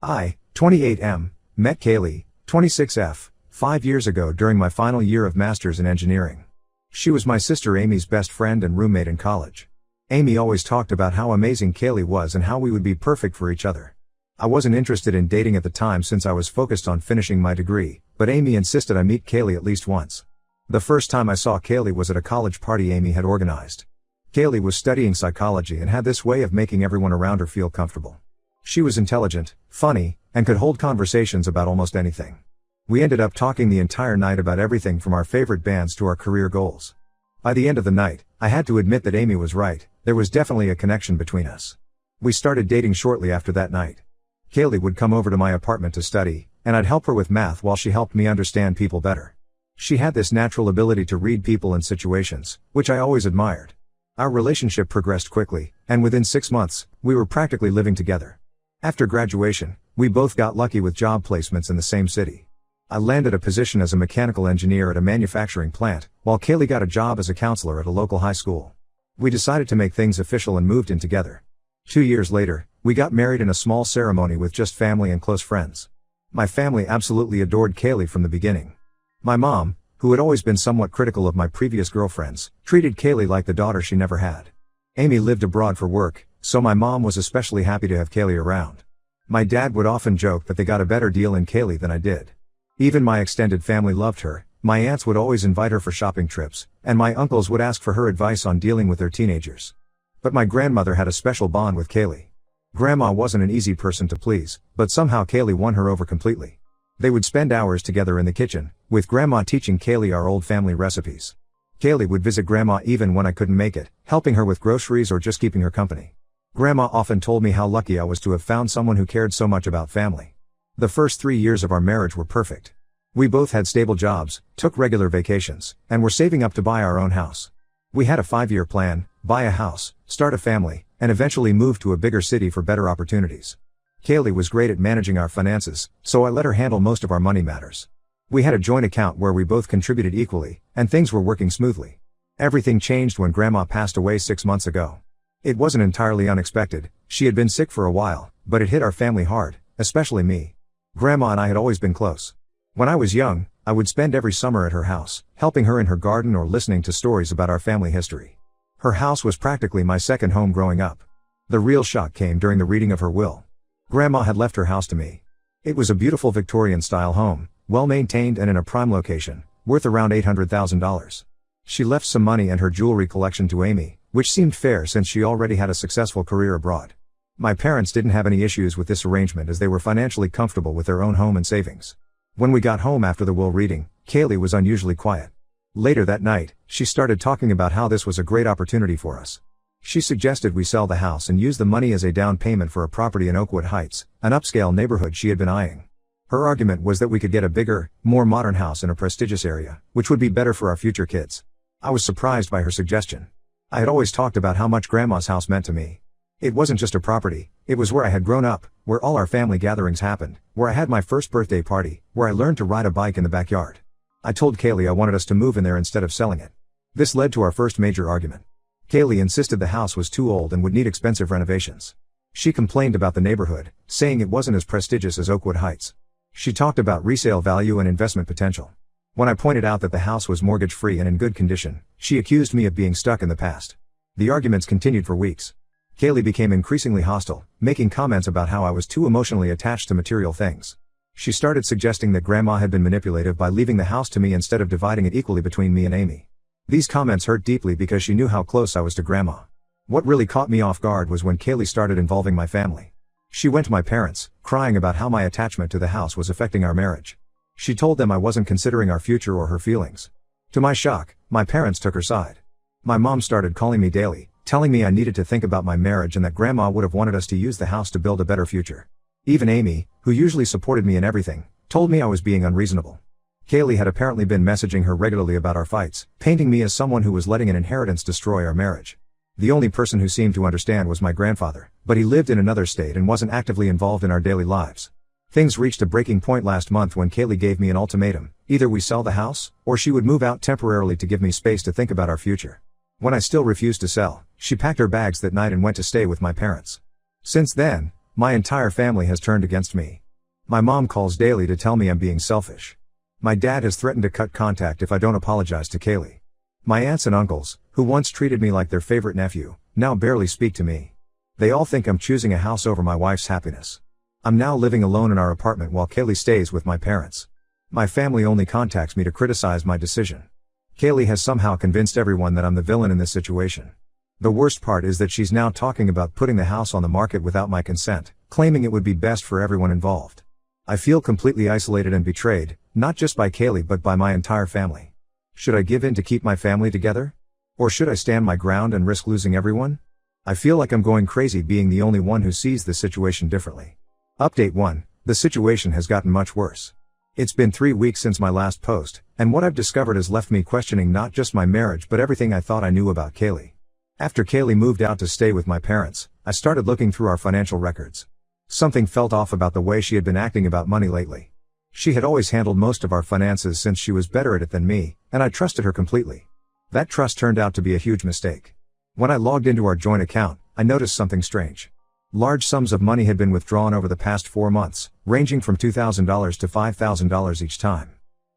I, 28M, met Kaylee, 26F, 5 years ago during my final year of Masters in Engineering. She was my sister Amy's best friend and roommate in college. Amy always talked about how amazing Kaylee was and how we would be perfect for each other. I wasn't interested in dating at the time since I was focused on finishing my degree, but Amy insisted I meet Kaylee at least once. The first time I saw Kaylee was at a college party Amy had organized. Kaylee was studying psychology and had this way of making everyone around her feel comfortable. She was intelligent, funny, and could hold conversations about almost anything. We ended up talking the entire night about everything from our favorite bands to our career goals. By the end of the night, I had to admit that Amy was right, there was definitely a connection between us. We started dating shortly after that night. Kaylee would come over to my apartment to study, and I'd help her with math while she helped me understand people better. She had this natural ability to read people and situations, which I always admired. Our relationship progressed quickly, and within 6 months, we were practically living together. After graduation, we both got lucky with job placements in the same city. I landed a position as a mechanical engineer at a manufacturing plant, while Kaylee got a job as a counselor at a local high school. We decided to make things official and moved in together. 2 years later, we got married in a small ceremony with just family and close friends. My family absolutely adored Kaylee from the beginning. My mom, who had always been somewhat critical of my previous girlfriends, treated Kaylee like the daughter she never had. Amy lived abroad for work, so my mom was especially happy to have Kaylee around. My dad would often joke that they got a better deal in Kaylee than I did. Even my extended family loved her, my aunts would always invite her for shopping trips, and my uncles would ask for her advice on dealing with their teenagers. But my grandmother had a special bond with Kaylee. Grandma wasn't an easy person to please, but somehow Kaylee won her over completely. They would spend hours together in the kitchen, with Grandma teaching Kaylee our old family recipes. Kaylee would visit Grandma even when I couldn't make it, helping her with groceries or just keeping her company. Grandma often told me how lucky I was to have found someone who cared so much about family. The first 3 years of our marriage were perfect. We both had stable jobs, took regular vacations, and were saving up to buy our own house. We had a 5-year plan: buy a house, start a family, and eventually move to a bigger city for better opportunities. Kaylee was great at managing our finances, so I let her handle most of our money matters. We had a joint account where we both contributed equally, and things were working smoothly. Everything changed when Grandma passed away 6 months ago. It wasn't entirely unexpected, she had been sick for a while, but it hit our family hard, especially me. Grandma and I had always been close. When I was young, I would spend every summer at her house, helping her in her garden or listening to stories about our family history. Her house was practically my second home growing up. The real shock came during the reading of her will. Grandma had left her house to me. It was a beautiful Victorian-style home, well-maintained and in a prime location, worth around $800,000. She left some money and her jewelry collection to Amy, which seemed fair since she already had a successful career abroad. My parents didn't have any issues with this arrangement as they were financially comfortable with their own home and savings. When we got home after the will reading, Kaylee was unusually quiet. Later that night, she started talking about how this was a great opportunity for us. She suggested we sell the house and use the money as a down payment for a property in Oakwood Heights, an upscale neighborhood she had been eyeing. Her argument was that we could get a bigger, more modern house in a prestigious area, which would be better for our future kids. I was surprised by her suggestion. I had always talked about how much Grandma's house meant to me. It wasn't just a property, it was where I had grown up, where all our family gatherings happened, where I had my first birthday party, where I learned to ride a bike in the backyard. I told Kaylee I wanted us to move in there instead of selling it. This led to our first major argument. Kaylee insisted the house was too old and would need expensive renovations. She complained about the neighborhood, saying it wasn't as prestigious as Oakwood Heights. She talked about resale value and investment potential. When I pointed out that the house was mortgage-free and in good condition, she accused me of being stuck in the past. The arguments continued for weeks. Kaylee became increasingly hostile, making comments about how I was too emotionally attached to material things. She started suggesting that Grandma had been manipulative by leaving the house to me instead of dividing it equally between me and Amy. These comments hurt deeply because she knew how close I was to Grandma. What really caught me off guard was when Kaylee started involving my family. She went to my parents, crying about how my attachment to the house was affecting our marriage. She told them I wasn't considering our future or her feelings. To my shock, my parents took her side. My mom started calling me daily, telling me I needed to think about my marriage and that Grandma would have wanted us to use the house to build a better future. Even Amy, who usually supported me in everything, told me I was being unreasonable. Kaylee had apparently been messaging her regularly about our fights, painting me as someone who was letting an inheritance destroy our marriage. The only person who seemed to understand was my grandfather, but he lived in another state and wasn't actively involved in our daily lives. Things reached a breaking point last month when Kaylee gave me an ultimatum: either we sell the house, or she would move out temporarily to give me space to think about our future. When I still refused to sell, she packed her bags that night and went to stay with my parents. Since then, My entire family has turned against me. My mom calls daily to tell me I'm being selfish. My dad has threatened to cut contact if I don't apologize to Kaylee. My aunts and uncles, who once treated me like their favorite nephew, now barely speak to me. They all think I'm choosing a house over my wife's happiness. I'm now living alone in our apartment while Kaylee stays with my parents. My family only contacts me to criticize my decision. Kaylee has somehow convinced everyone that I'm the villain in this situation. The worst part is that she's now talking about putting the house on the market without my consent, claiming it would be best for everyone involved. I feel completely isolated and betrayed, not just by Kaylee but by my entire family. Should I give in to keep my family together? Or should I stand my ground and risk losing everyone? I feel like I'm going crazy being the only one who sees the situation differently. Update 1. The situation has gotten much worse. It's been 3 weeks since my last post, and what I've discovered has left me questioning not just my marriage but everything I thought I knew about Kaylee. After Kaylee moved out to stay with my parents, I started looking through our financial records. Something felt off about the way she had been acting about money lately. She had always handled most of our finances since she was better at it than me, and I trusted her completely. That trust turned out to be a huge mistake. When I logged into our joint account, I noticed something strange. Large sums of money had been withdrawn over the past 4 months, ranging from $2,000 to $5,000 each time.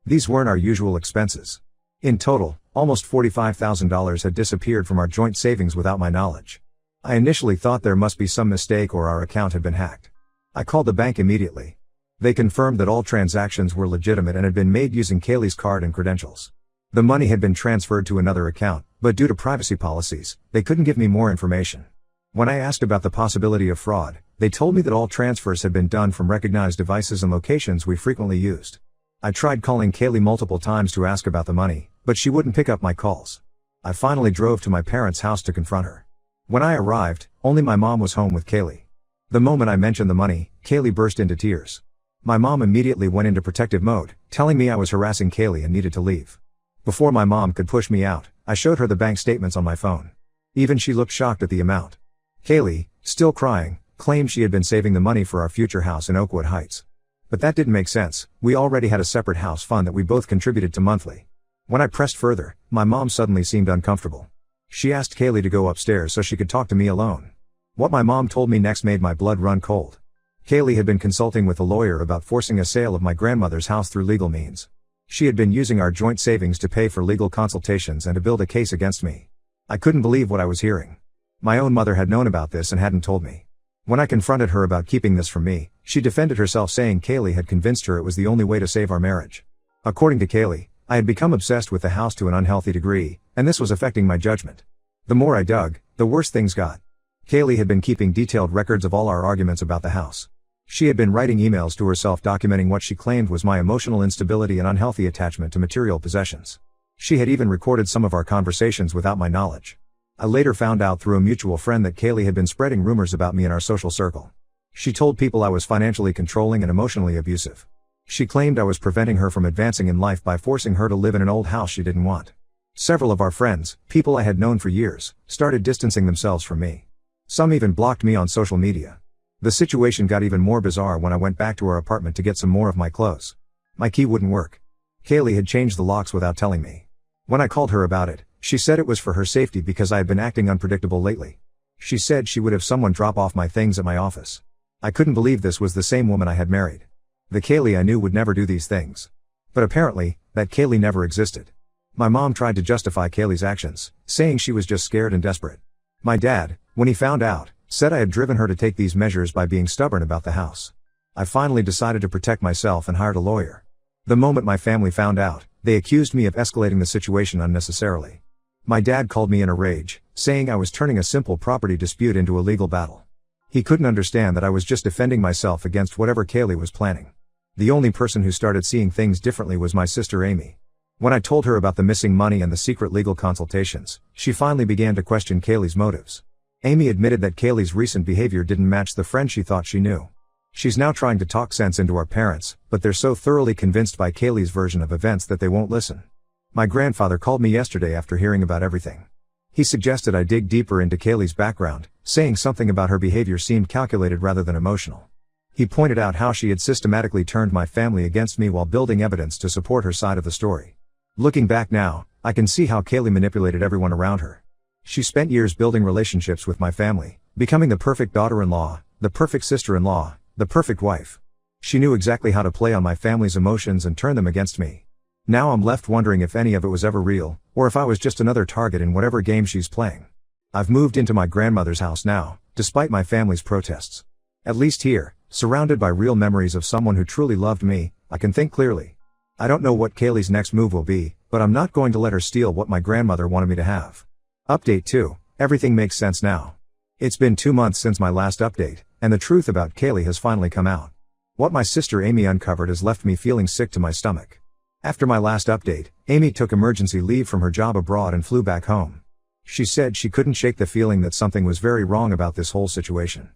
These weren't our usual expenses. In total, almost $45,000 had disappeared from our joint savings without my knowledge. I initially thought there must be some mistake or our account had been hacked. I called the bank immediately. They confirmed that all transactions were legitimate and had been made using Kaylee's card and credentials. The money had been transferred to another account, but due to privacy policies, they couldn't give me more information. When I asked about the possibility of fraud, they told me that all transfers had been done from recognized devices and locations we frequently used. I tried calling Kaylee multiple times to ask about the money, but she wouldn't pick up my calls. I finally drove to my parents' house to confront her. When I arrived, only my mom was home with Kaylee. The moment I mentioned the money, Kaylee burst into tears. My mom immediately went into protective mode, telling me I was harassing Kaylee and needed to leave. Before my mom could push me out, I showed her the bank statements on my phone. Even she looked shocked at the amount. Kaylee, still crying, claimed she had been saving the money for our future house in Oakwood Heights. But that didn't make sense. We already had a separate house fund that we both contributed to monthly. When I pressed further, my mom suddenly seemed uncomfortable. She asked Kaylee to go upstairs so she could talk to me alone. What my mom told me next made my blood run cold. Kaylee had been consulting with a lawyer about forcing a sale of my grandmother's house through legal means. She had been using our joint savings to pay for legal consultations and to build a case against me. I couldn't believe what I was hearing. My own mother had known about this and hadn't told me. When I confronted her about keeping this from me, she defended herself saying Kaylee had convinced her it was the only way to save our marriage. According to Kaylee, I had become obsessed with the house to an unhealthy degree, and this was affecting my judgment. The more I dug, the worse things got. Kaylee had been keeping detailed records of all our arguments about the house. She had been writing emails to herself documenting what she claimed was my emotional instability and unhealthy attachment to material possessions. She had even recorded some of our conversations without my knowledge. I later found out through a mutual friend that Kaylee had been spreading rumors about me in our social circle. She told people I was financially controlling and emotionally abusive. She claimed I was preventing her from advancing in life by forcing her to live in an old house she didn't want. Several of our friends, people I had known for years, started distancing themselves from me. Some even blocked me on social media. The situation got even more bizarre when I went back to our apartment to get some more of my clothes. My key wouldn't work. Kaylee had changed the locks without telling me. When I called her about it, she said it was for her safety because I had been acting unpredictable lately. She said she would have someone drop off my things at my office. I couldn't believe this was the same woman I had married. The Kaylee I knew would never do these things. But apparently, that Kaylee never existed. My mom tried to justify Kaylee's actions, saying she was just scared and desperate. My dad, when he found out, said I had driven her to take these measures by being stubborn about the house. I finally decided to protect myself and hired a lawyer. The moment my family found out, they accused me of escalating the situation unnecessarily. My dad called me in a rage, saying I was turning a simple property dispute into a legal battle. He couldn't understand that I was just defending myself against whatever Kaylee was planning. The only person who started seeing things differently was my sister Amy. When I told her about the missing money and the secret legal consultations, she finally began to question Kaylee's motives. Amy admitted that Kaylee's recent behavior didn't match the friend she thought she knew. She's now trying to talk sense into our parents, but they're so thoroughly convinced by Kaylee's version of events that they won't listen. My grandfather called me yesterday after hearing about everything. He suggested I dig deeper into Kaylee's background, saying something about her behavior seemed calculated rather than emotional. He pointed out how she had systematically turned my family against me while building evidence to support her side of the story. Looking back now, I can see how Kaylee manipulated everyone around her. She spent years building relationships with my family, becoming the perfect daughter-in-law, The perfect sister-in-law, the perfect wife. She knew exactly how to play on my family's emotions and turn them against me. Now I'm left wondering if any of it was ever real, or if I was just another target in whatever game she's playing. I've moved into my grandmother's house now, despite my family's protests. At least here, surrounded by real memories of someone who truly loved me, I can think clearly. I don't know what Kaylee's next move will be, but I'm not going to let her steal what my grandmother wanted me to have. Update 2. Everything makes sense now. It's been 2 months since my last update, and the truth about Kaylee has finally come out. What my sister Amy uncovered has left me feeling sick to my stomach. After my last update, Amy took emergency leave from her job abroad and flew back home. She said she couldn't shake the feeling that something was very wrong about this whole situation.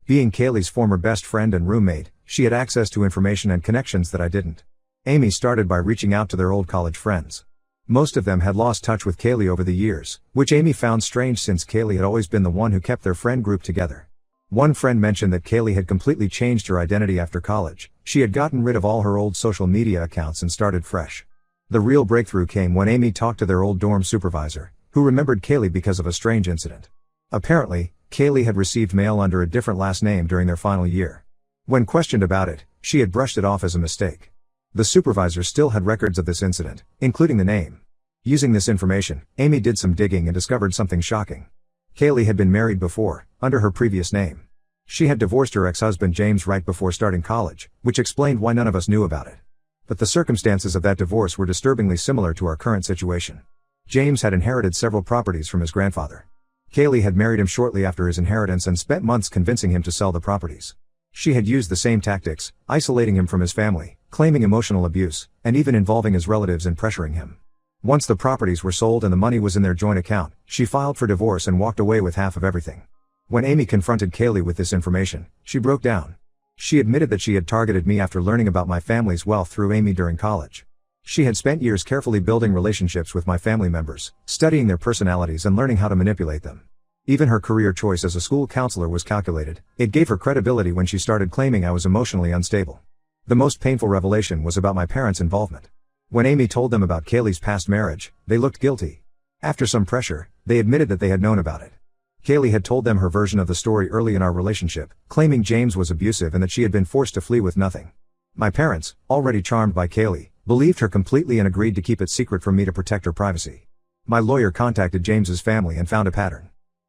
Being Kaylee's former best friend and roommate, she had access to information and connections that I didn't. Amy started by reaching out to their old college friends. Most of them had lost touch with Kaylee over the years, which Amy found strange since Kaylee had always been the one who kept their friend group together. One friend mentioned that Kaylee had completely changed her identity after college. She had gotten rid of all her old social media accounts and started fresh. The real breakthrough came when Amy talked to their old dorm supervisor, who remembered Kaylee because of a strange incident. Apparently, Kaylee had received mail under a different last name during their final year. When questioned about it, she had brushed it off as a mistake. The supervisor still had records of this incident, including the name. Using this information, Amy did some digging and discovered something shocking. Kaylee had been married before, under her previous name. She had divorced her ex-husband James right before starting college, which explained why none of us knew about it. But the circumstances of that divorce were disturbingly similar to our current situation. James had inherited several properties from his grandfather. Kaylee had married him shortly after his inheritance and spent months convincing him to sell the properties. She had used the same tactics, isolating him from his family, claiming emotional abuse, and even involving his relatives and pressuring him. Once the properties were sold and the money was in their joint account, she filed for divorce and walked away with half of everything. When Amy confronted Kaylee with this information, she broke down. She admitted that she had targeted me after learning about my family's wealth through Amy during college. She had spent years carefully building relationships with my family members, studying their personalities and learning how to manipulate them. Even her career choice as a school counselor was calculated. It gave her credibility when she started claiming I was emotionally unstable. The most painful revelation was about my parents' involvement. When Amy told them about Kaylee's past marriage, they looked guilty. After some pressure, they admitted that they had known about it. Kaylee had told them her version of the story early in our relationship, claiming James was abusive and that she had been forced to flee with nothing. My parents, already charmed by Kaylee, believed her completely and agreed to keep it secret from me to protect her privacy. My lawyer contacted James's family and found a pattern.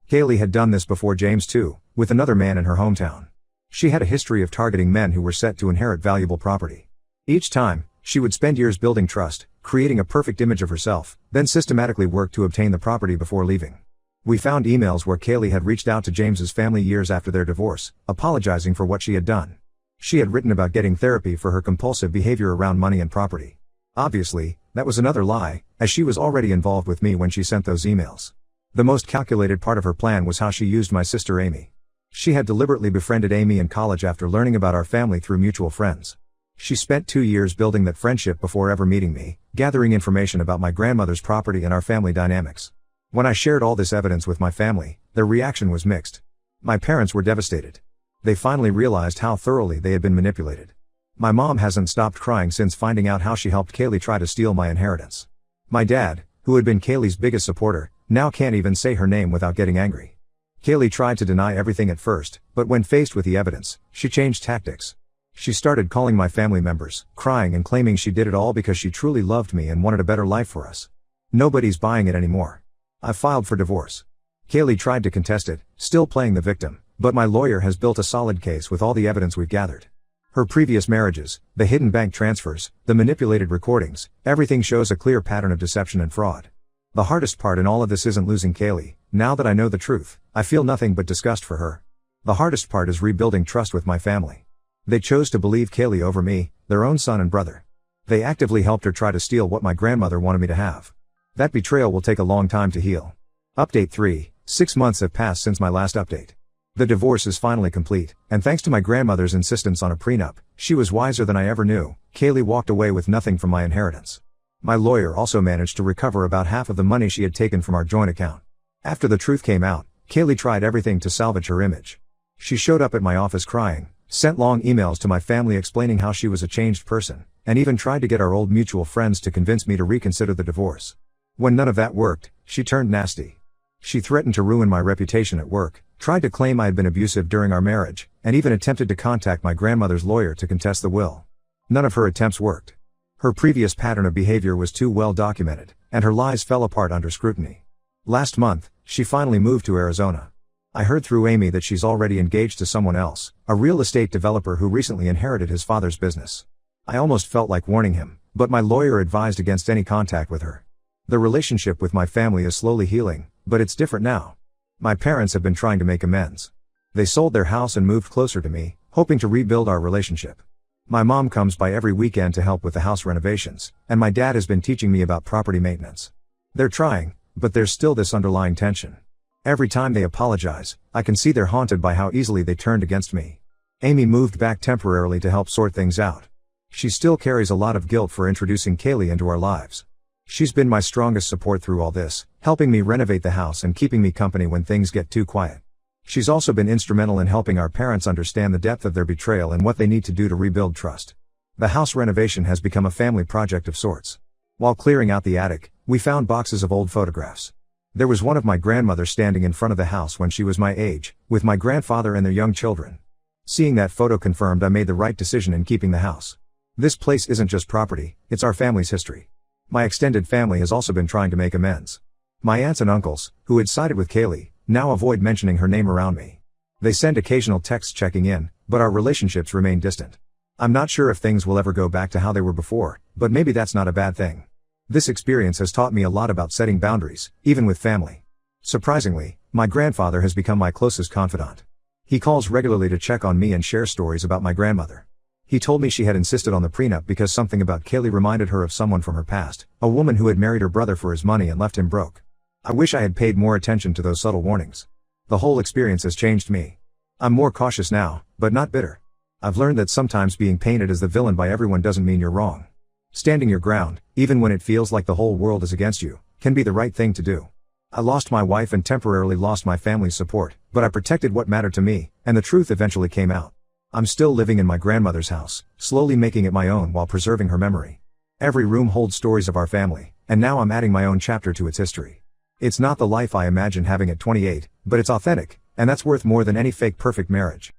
Kaylee had done this before James too, with another man in her hometown. She had a history of targeting men who were set to inherit valuable property. Each time, she would spend years building trust, creating a perfect image of herself, then systematically work to obtain the property before leaving. We found emails where Kaylee had reached out to James's family years after their divorce, apologizing for what she had done. She had written about getting therapy for her compulsive behavior around money and property. Obviously, that was another lie, as she was already involved with me when she sent those emails. The most calculated part of her plan was how she used my sister Amy. She had deliberately befriended Amy in college after learning about our family through mutual friends. She spent 2 years building that friendship before ever meeting me, gathering information about my grandmother's property and our family dynamics. When I shared all this evidence with my family, their reaction was mixed. My parents were devastated. They finally realized how thoroughly they had been manipulated. My mom hasn't stopped crying since finding out how she helped Kaylee try to steal my inheritance. My dad, who had been Kaylee's biggest supporter, now can't even say her name without getting angry. Kaylee tried to deny everything at first, but when faced with the evidence, she changed tactics. She started calling my family members, crying and claiming she did it all because she truly loved me and wanted a better life for us. Nobody's buying it anymore. I filed for divorce. Kaylee tried to contest it, still playing the victim, but my lawyer has built a solid case with all the evidence we've gathered. Her previous marriages, the hidden bank transfers, the manipulated recordings, everything shows a clear pattern of deception and fraud. The hardest part in all of this isn't losing Kaylee. Now that I know the truth, I feel nothing but disgust for her. The hardest part is rebuilding trust with my family. They chose to believe Kaylee over me, their own son and brother. They actively helped her try to steal what my grandmother wanted me to have. That betrayal will take a long time to heal. Update 3. 6 months have passed since my last update. The divorce is finally complete, and thanks to my grandmother's insistence on a prenup, she was wiser than I ever knew. Kaylee walked away with nothing from my inheritance. My lawyer also managed to recover about half of the money she had taken from our joint account. After the truth came out, Kaylee tried everything to salvage her image. She showed up at my office crying, sent long emails to my family explaining how she was a changed person, and even tried to get our old mutual friends to convince me to reconsider the divorce. When none of that worked, she turned nasty. She threatened to ruin my reputation at work, tried to claim I had been abusive during our marriage, and even attempted to contact my grandmother's lawyer to contest the will. None of her attempts worked. Her previous pattern of behavior was too well documented, and her lies fell apart under scrutiny. Last month, she finally moved to Arizona. I heard through Amy that she's already engaged to someone else, a real estate developer who recently inherited his father's business. I almost felt like warning him, but my lawyer advised against any contact with her. The relationship with my family is slowly healing, but it's different now. My parents have been trying to make amends. They sold their house and moved closer to me, hoping to rebuild our relationship. My mom comes by every weekend to help with the house renovations, and my dad has been teaching me about property maintenance. They're trying, but there's still this underlying tension. Every time they apologize, I can see they're haunted by how easily they turned against me. Amy moved back temporarily to help sort things out. She still carries a lot of guilt for introducing Kaylee into our lives. She's been my strongest support through all this, helping me renovate the house and keeping me company when things get too quiet. She's also been instrumental in helping our parents understand the depth of their betrayal and what they need to do to rebuild trust. The house renovation has become a family project of sorts. While clearing out the attic, we found boxes of old photographs. There was one of my grandmother standing in front of the house when she was my age, with my grandfather and their young children. Seeing that photo confirmed I made the right decision in keeping the house. This place isn't just property, it's our family's history. My extended family has also been trying to make amends. My aunts and uncles, who had sided with Kaylee, now avoid mentioning her name around me. They send occasional texts checking in, but our relationships remain distant. I'm not sure if things will ever go back to how they were before, but maybe that's not a bad thing. This experience has taught me a lot about setting boundaries, even with family. Surprisingly, my grandfather has become my closest confidant. He calls regularly to check on me and share stories about my grandmother. He told me she had insisted on the prenup because something about Kaylee reminded her of someone from her past, a woman who had married her brother for his money and left him broke. I wish I had paid more attention to those subtle warnings. The whole experience has changed me. I'm more cautious now, but not bitter. I've learned that sometimes being painted as the villain by everyone doesn't mean you're wrong. Standing your ground, even when it feels like the whole world is against you, can be the right thing to do. I lost my wife and temporarily lost my family's support, but I protected what mattered to me, and the truth eventually came out. I'm still living in my grandmother's house, slowly making it my own while preserving her memory. Every room holds stories of our family, and now I'm adding my own chapter to its history. It's not the life I imagined having at 28, but it's authentic, and that's worth more than any fake perfect marriage.